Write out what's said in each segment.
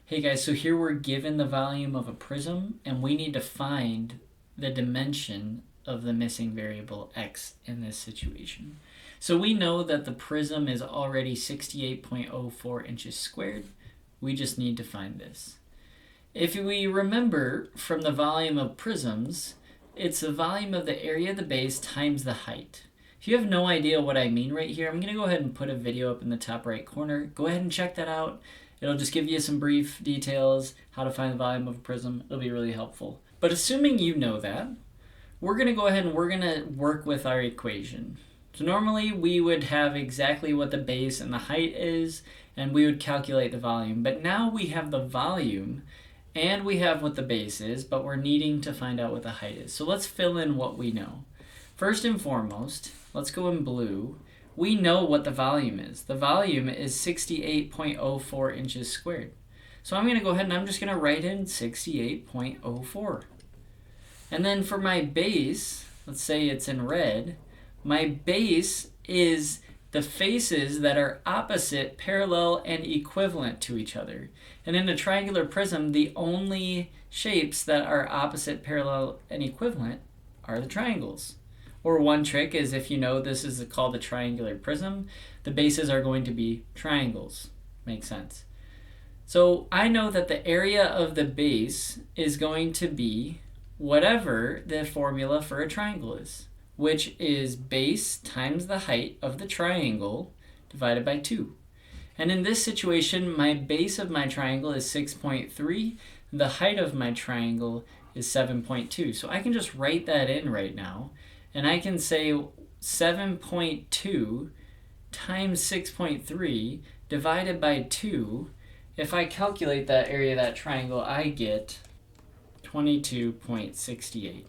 Hey guys, so here we're given the volume of a prism and we need to find the dimension of the missing variable x in this situation. So we know that the prism is already 68.04 inches squared. We just need to find this. If we remember from the volume of prisms, it's the volume of the area of the base times the height. If you have no idea what I mean right here, I'm going to go ahead and put a video up in the top right corner. Go ahead and check that out. It'll just give you some brief details, how to find the volume of a prism. It'll be really helpful. But assuming you know that, we're going to go ahead and we're going to work with our equation. So normally we would have exactly what the base and the height is, and we would calculate the volume. But now we have the volume, and we have what the base is, but we're needing to find out what the height is. So let's fill in what we know. First and foremost, let's go in blue. We know what the volume is. The volume is 68.04 inches squared. So I'm going to go ahead and I'm just going to write in 68.04. And then for my base, let's say it's in red, my base is the faces that are opposite, parallel, and equivalent to each other. And in a triangular prism, the only shapes that are opposite, parallel, and equivalent are the triangles. Or one trick is, if you know this is called a triangular prism, the bases are going to be triangles. Makes sense. So I know that the area of the base is going to be whatever the formula for a triangle is, which is base times the height of the triangle divided by 2. And in this situation, my base of my triangle is 6.3. The height of my triangle is 7.2. So I can just write that in right now. And I can say 7.2 times 6.3 divided by 2. If I calculate that area of that triangle, I get 22.68.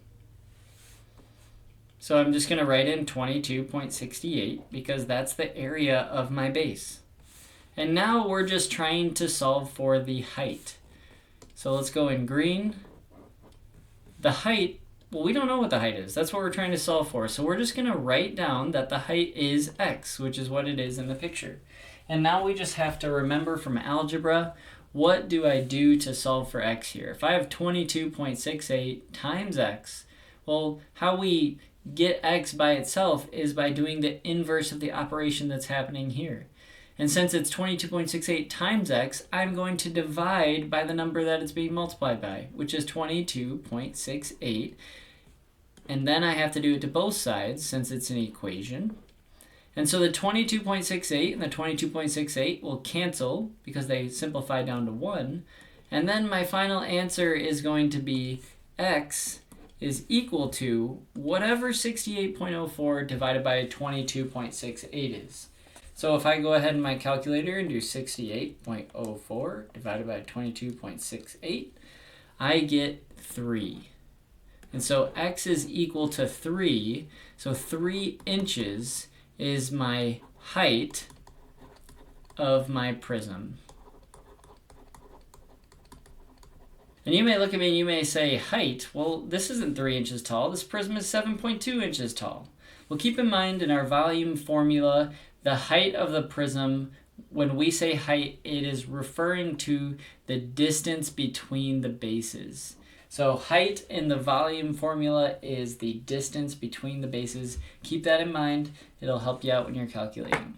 So I'm just going to write in 22.68 because that's the area of my base. And now we're just trying to solve for the height. So let's go in green. The height, well, we don't know what the height is. That's what we're trying to solve for. So we're just going to write down that the height is x, which is what it is in the picture. And now we just have to remember from algebra, what do I do to solve for x here? If I have 22.68 times x, well, how we get x by itself is by doing the inverse of the operation that's happening here. And since it's 22.68 times x, I'm going to divide by the number that it's being multiplied by, which is 22.68. And then I have to do it to both sides since it's an equation. And so the 22.68 and the 22.68 will cancel because they simplify down to 1. And then my final answer is going to be x is equal to whatever 68.04 divided by 22.68 is. So if I go ahead in my calculator and do 68.04 divided by 22.68, I get 3. And so x is equal to 3. So 3 inches is my height of my prism. And you may look at me and you may say, height? Well, this isn't 3 inches tall. This prism is 7.2 inches tall. Well, keep in mind in our volume formula, the height of the prism, when we say height, it is referring to the distance between the bases. So height in the volume formula is the distance between the bases. Keep that in mind. It'll help you out when you're calculating.